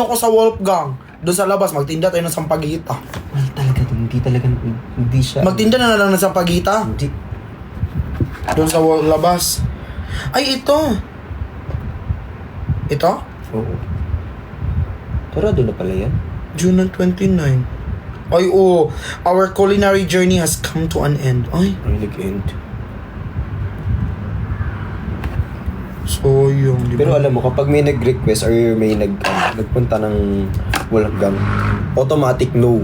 ako sa Wolfgang. Doon sa labas, magtinda tayo ng sampagita. Mahal talaga, hindi siya. Magtinda na lang ng sampagita. Hindi. Doon sa labas. Ay, ito. Ito? Oo. Sarado na pala yan. June 29. Ay, oh. Our culinary journey has come to an end. Ay, Ang nag-end. so yung, di Pero ba? alam mo, kapag may nag-request or may nagpunta ng Wolfgang, automatic no.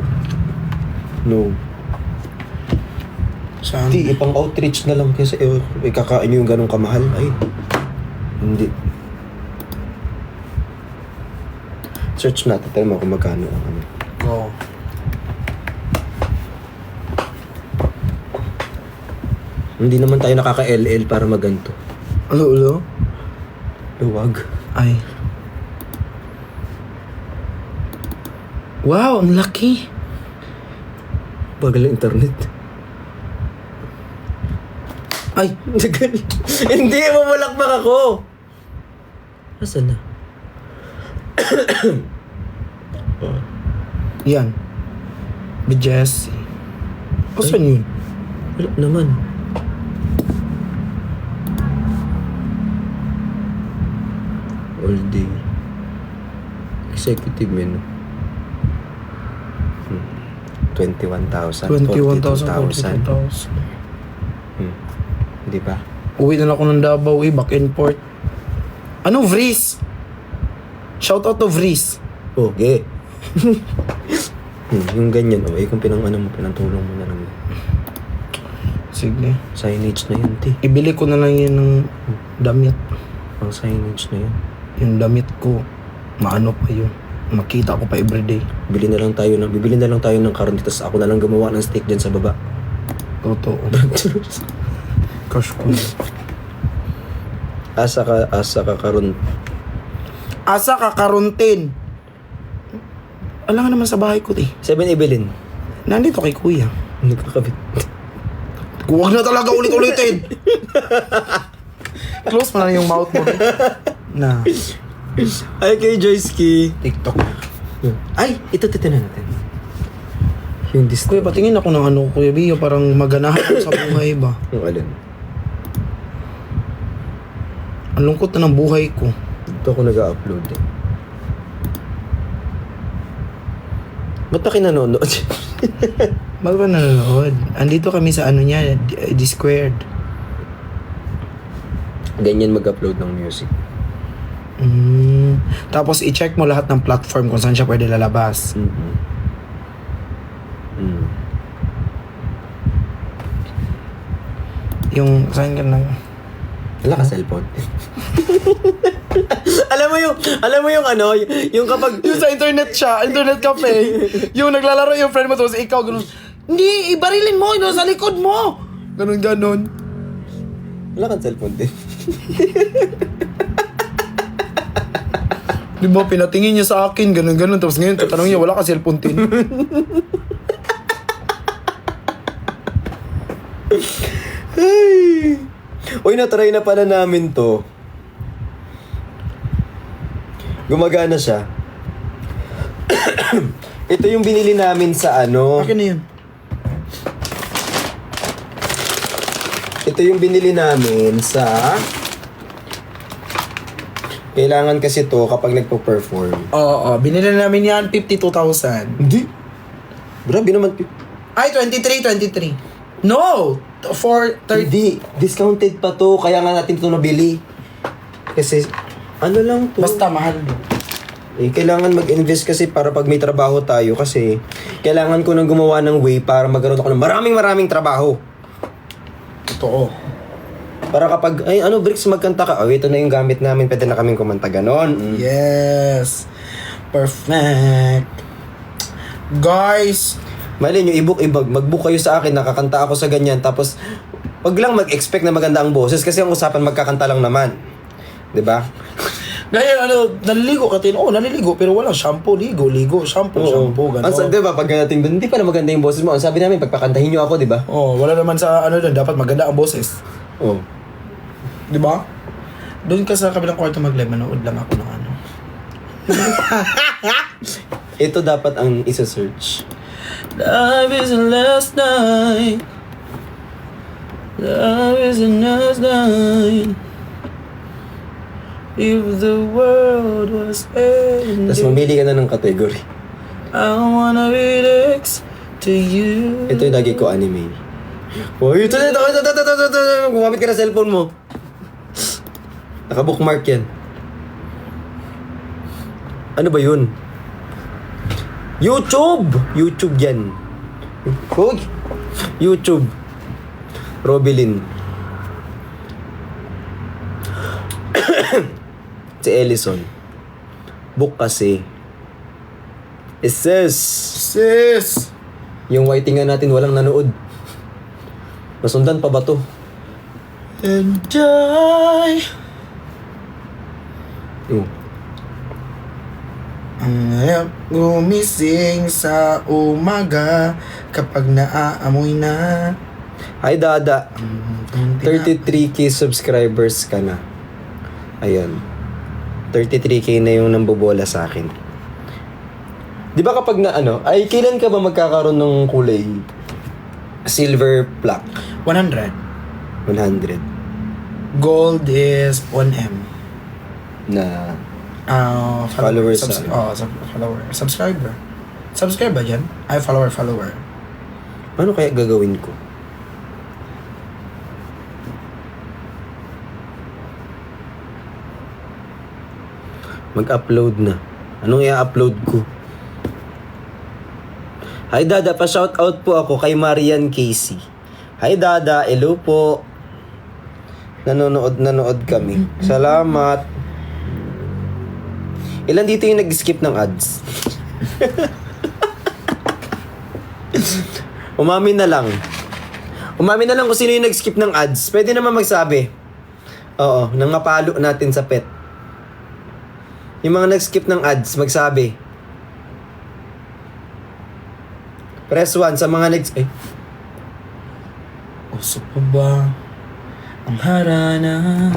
No. Saan? Hindi, ipang outreach na lang kasi kakain nyo yung ganong kamahal. Ay, hindi. Search natin, tayo mo kung magkano ang ano. Go. Hindi naman tayo nakaka-LL para maganto. Ulo? Luwag. Ay. Wow, ang laki. Bagal ang internet. Ay, Hindi, mamalakpak ako. Nasaan na? yan. Bijesse. Saan yun? Wala naman. All day. Executive menu. 21,000. 21,000, 42,000. Di ba? Uwi na lang ako ng Davao, back and forth. Ano, Vris? Shout out to Vris. Okay. Yung ganyan, kung pinantulong mo na lang. Sige. Signage na yan, te. Ibili ko na lang yun ng damit. Ang signage na yan. Yung damit ko, maano pa yun. Makita ko pa everyday. Bibili na lang tayo ng karon, tapos ako na lang gumawa ng steak dyan sa baba. Totoo. Crush ko. Asa ka karon. Asa ka karuntin. Alam nga naman sa bahay ko, 7-Evelyn. Nandito kay kuya. Nagkakabit. Huwag na talaga ulit-ulitin. Close mo na yung mouth mo. Na. Ay, kay Joyski. TikTok. Ay, ito na natin. Yung Kuya, patingin ako ng ano, Kuya Bio, parang maganahan ako sa buhay ba? Yung alin? Ang lungkot na ng buhay ko. Dito ako nag-upload eh. Ba't na kinanonood? Bago ba nanonood? Andito kami sa ano niya, D-Squared. Ganyan mag-upload ng music. Tapos i-check mo lahat ng platform kung saan siya pwede lalabas. Yung saan ka nang... Wala ka cellphone. alam mo yung ano, yung kapag... Yung sa internet cafe, yung naglalaro yung friend mo tapos ikaw ganun, hindi, ibarilin mo, sa likod mo. Ganun. Wala kang cellphone din. Di ba, pinatingin niya sa akin, ganun. Tapos ngayon, tatanong niya, wala ka cellphone tin. Ay. Uy, natry na pala namin to. Gumagana siya. Ito yung binili namin sa ano. Akin na yun. Ito yung binili namin sa... Kailangan kasi to kapag nagpo-perform. Oo, binili namin yan, 52,000. Hindi. Grabe naman. Ay, 23. No! For 30. Hindi. Discounted pa to. Kaya nga natin to nabili. Kasi, ano lang to. Basta mahal mo. Eh, kailangan mag-invest kasi para pag may trabaho tayo. Kasi, kailangan ko nang gumawa ng way para magkaroon ako ng maraming trabaho. Totoo. Para kapag, ay ano, Bricks, magkanta ka. Oh, ito na yung gamit namin. Pwede na kaming kumanta. Ganon. Yes. Perfect. Guys, Mali nyo, mag-book kayo sa akin, nakakanta ako sa ganyan, tapos wag lang mag-expect na maganda ang boses kasi ang usapan magkakanta lang naman. 'Di ba? ngayon naliligo ka tin. Naliligo pero walang shampoo, ligo, shampoo, gano'n. Ang di ba, pag nating doon, hindi pa na maganda yung boses mo. Ang sabi namin, pagpakantahin nyo ako, di ba? Wala naman sa ano doon, dapat maganda ang boses. Oo. Di ba? Doon ka sa kabilang kwarto mag-live, manood lang ako ng ano. Ito dapat ang isa-search. Love is the last night. Love is the last night. If the world was ending, Tapos mamili ka na ng category. I wanna be next to you. Ito yung lagi ko anime. Oh, ito. Gumamit ka na cellphone mo. Naka-bookmark yan. Ano ba yun? YouTube! YouTube yan. Huwag! YouTube. Robilin. Si Ellison. Book kasi. Sis! Sis! Yung whitingan natin walang nanood. Masundan pa ba to? Enjoy. Ang gumising sa umaga kapag naaamoy na. Hi Dada. 33k subscribers ka na. Ayan. 33k na yung nambobola sa akin. Di ba kapag na ay kailan ka ba magkakaroon ng kulay? Silver plaque. 100. 100. Gold is 1M. Na Followers. Followers, Follower. Subscriber. Subscribe ba dyan? Ay, follower. ano kaya gagawin ko? Mag-upload na. Anong i-upload ko? Hi Dada, pa-shoutout po ako kay Marian Casey. Hi Dada, hello po. Nanonood kami. Salamat. Ilan dito yung nag-skip ng ads? Umamin na lang. Umamin na lang kung sino yung nag-skip ng ads. Pwede naman magsabi. Oo, nangapalo natin sa pet. Yung mga nag-skip ng ads, magsabi. Press 1 sa mga next... Ay. Usok pa ba ang harana?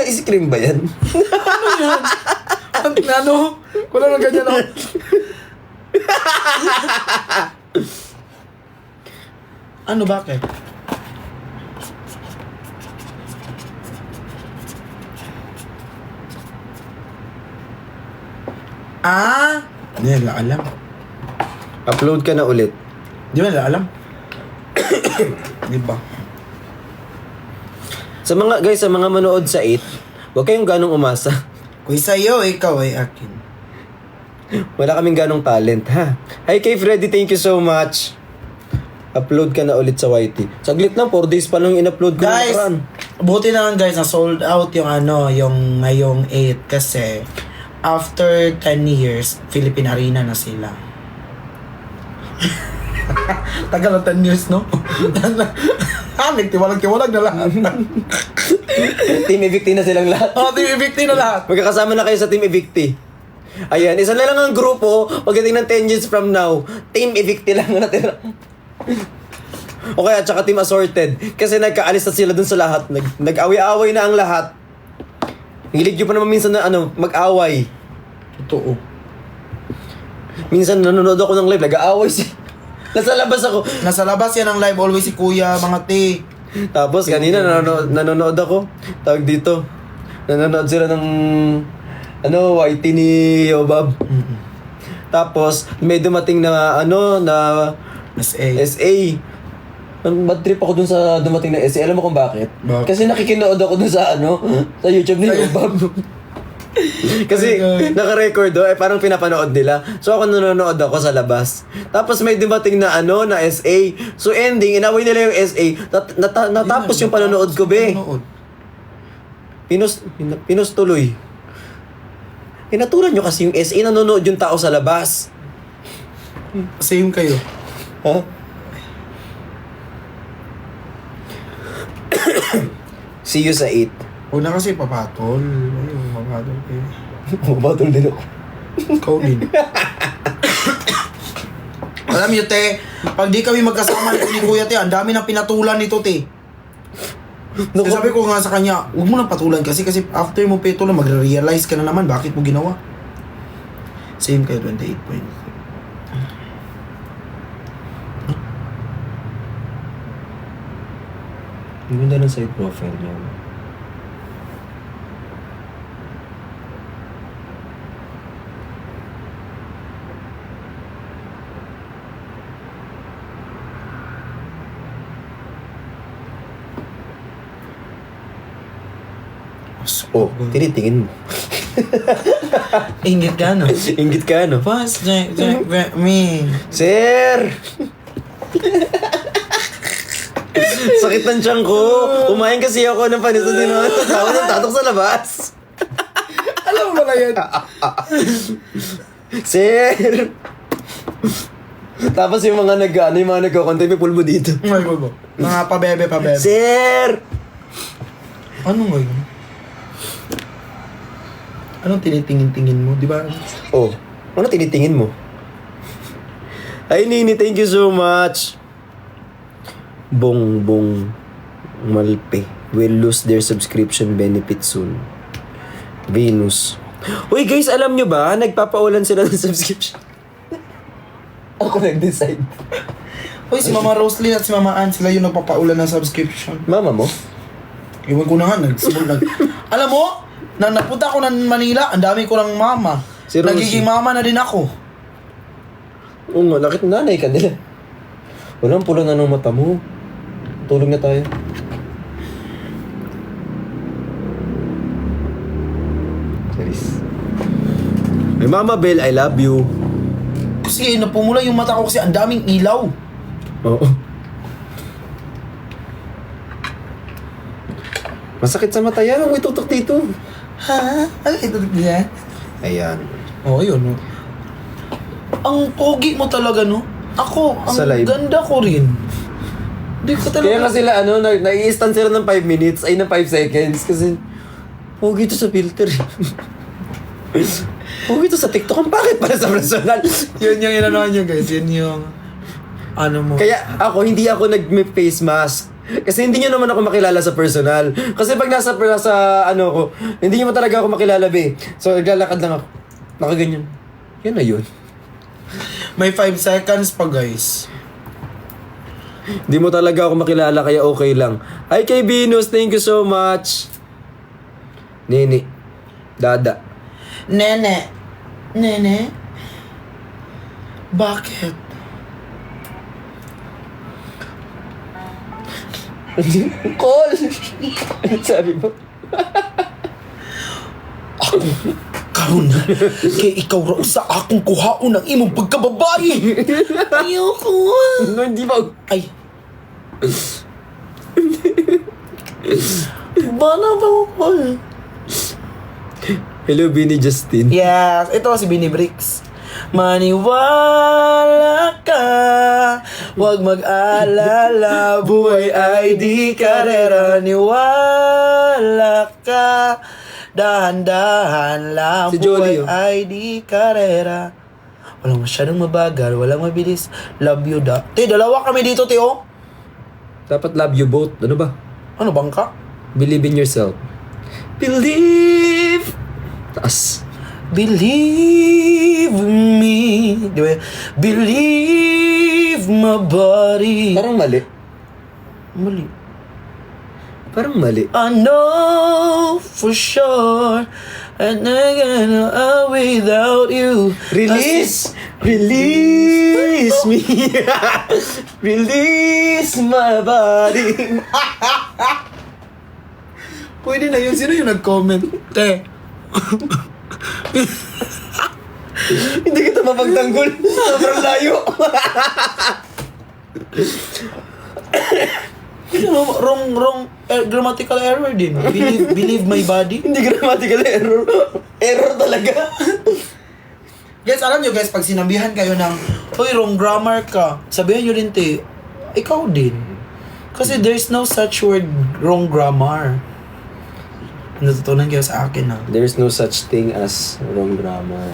Ice cream ba yan? Ano? Wala nang ganyan ako. Ano, bakit? Hindi nila alam. Upload ka na ulit. Di ba nila alam? Di ba? Sa mga manood sa 8, huwag kayong ganong umasa. Kung sa'yo, ikaw ay akin. Wala kaming ganong talent, ha? Hi kay Freddy, thank you so much. Upload ka na ulit sa YT. Saglit lang, 4 days pa lang in-upload ko. Guys, nakaraan. buti naman guys na sold out yung yung ngayong 8 kasi after 10 years, Philippine Arena na sila. Tagal ng 10 years, no? Nagtiwalag na lahat. Team Evicti na silang lahat. Team Evicti na lahat. Magkakasama na kayo sa Team Evicti. Ayan, isa na lang ang grupo, pagdating ng 10 years from now, Team Evicti lang ang natira. O kaya, tsaka Team Assorted. Kasi nagkaalis na sila dun sa lahat. Nag-away-away na ang lahat. Hilig nyo pa naman minsan na mag-away. Totoo. Minsan nanonood ako ng live, nag-aaway siya. Nasa labas ako. Nasa labas yan ang live, always si Kuya, mga te. Tapos kanina nanonood ako. Tawag dito. Nanonood sila ng YT ni Yobab. Tapos may dumating na SA. Bad trip ako dun sa dumating na SA. Alam mo kung bakit? Bakit? Kasi nakikinood ako dun sa sa YouTube ni Yobab. Kasi naka-record parang pinapanood nila. So ako nanonood ako sa labas. Tapos may dumating na na SA. So ending, inaway nila yung SA. Natapos yung panonood ko, be. Pinos tuloy. Inaturan nyo kasi yung SA, nanonood yung tao sa labas. Same kayo. Ha? See you sa 8. Una kasi papatol. Ayun, papatol kayo. Batol din ako. Ikaw din. Alam niyo, te, pag di kami magkasama ni Kuya, te, ang dami ng pinatulan nito, te. So, sabi ko nga sa kanya, huwag mo nang patulan kasi after mo pitulan, magre-realize ka na naman bakit mo ginawa. Same kayo, 28 points. Ang ganda ng side profile niya. Oh, tinitingin mo. Ingit ka, no? Ingit ka, no? Pas, me. Sir! Sakit ng tiyan ko. Umain kasi ako ng panito din naman. Tapos nagtatok sa labas. Alam mo ba yan? Sir! Tapos yung mga nagko-content, may pulbo dito. Ay, bago. Mga pabebe. Sir! Ano nga yun? Anong tinitingin-tingin mo, di ba? Oh, ano tinitingin mo? Ay, Nini, thank you so much. Bong Malpe will lose their subscription benefit soon. Venus. Uy, guys, alam nyo ba? Nagpapaulan sila ng subscription. Ako nag-decide. Uy, si Mama Roslyn at si Mama Ann, sila yung nagpapaulan ng subscription. Mama mo? Iwan ko na nga, Alam mo, nang napunta ako ng Manila, ang dami ko ng mama. Si Rosie. Nagiging mama na din ako. Oo nga, lakit nanay ka nila. Walang pula na ng mata mo. Tulog na tayo. Charis. Ay, Mama Bell, I love you. Kasi napumula yung mata ko kasi ang daming ilaw. Oo. Masakit sa mata yan. Huwag itutok dito. Ha? Ano ito yan? Ayan. Oo, yun. No? Ang pogi mo talaga, no? Ako, ang Sa live. ganda ko rin. Hindi ko talaga... Kaya nga sila, nai-stand sila ng 5 minutes, ay ng 5 seconds. Kasi, pogi to sa filter. Pogi to sa TikTok. Ang bakit para sa personal? Yun yung inanoan nyo, guys. Yun yung... Ano mo? Kaya hindi ako nag-face mask. Kasi hindi nyo naman ako makilala sa personal. Kasi pag nasa ano ko, hindi nyo talaga ako makilala, be. So, naglalakad lang ako. Nakaganyan. Yan na yun. May 5 seconds pa, guys. Hindi mo talaga ako makilala, kaya okay lang. Ay, kay Venus, thank you so much. Nini. Dada. Nene. Bakit? Call! Sabi mo? Karon na. Kaya ikaw raw sa akong kuhaon ng imong pagkababae. Ayoko. No, hindi ba? Ay. Bana ba ko? Hello, Bini Justin. Yes, ito si Bini Bricks. Maniwala ka, huwag mag-alala, buhay ay di karera. Niwala ka, dahan-dahan lang, Si Jolie, buhay ay di karera. Walang masyadong mabagal, walang mabilis, love you da. Te, dalawa kami dito, te, oh. Dapat love you both. Ano ba? Ano bang ka? Believe in yourself. Believe! Taas. Believe me, di ba? Believe my body. Parang mali. Mali. Parang mali. I know for sure I'm not gonna without you. Release! Release me! Release my body! Pwede na yun. Sino yung nag-comment? Te. Hindi kita mapagtanggol. Sobrang layo. Wrong grammatical error din. Believe my body. Hindi grammatical error. Error talaga. Guys, alam nyo guys, pag sinabihan kayo ng, "Hoy, wrong grammar ka," sabihan nyo din, te, ikaw din. Kasi there's no such word wrong grammar. Natutunan kayo sa akin ha. There's no such thing as wrong grammar.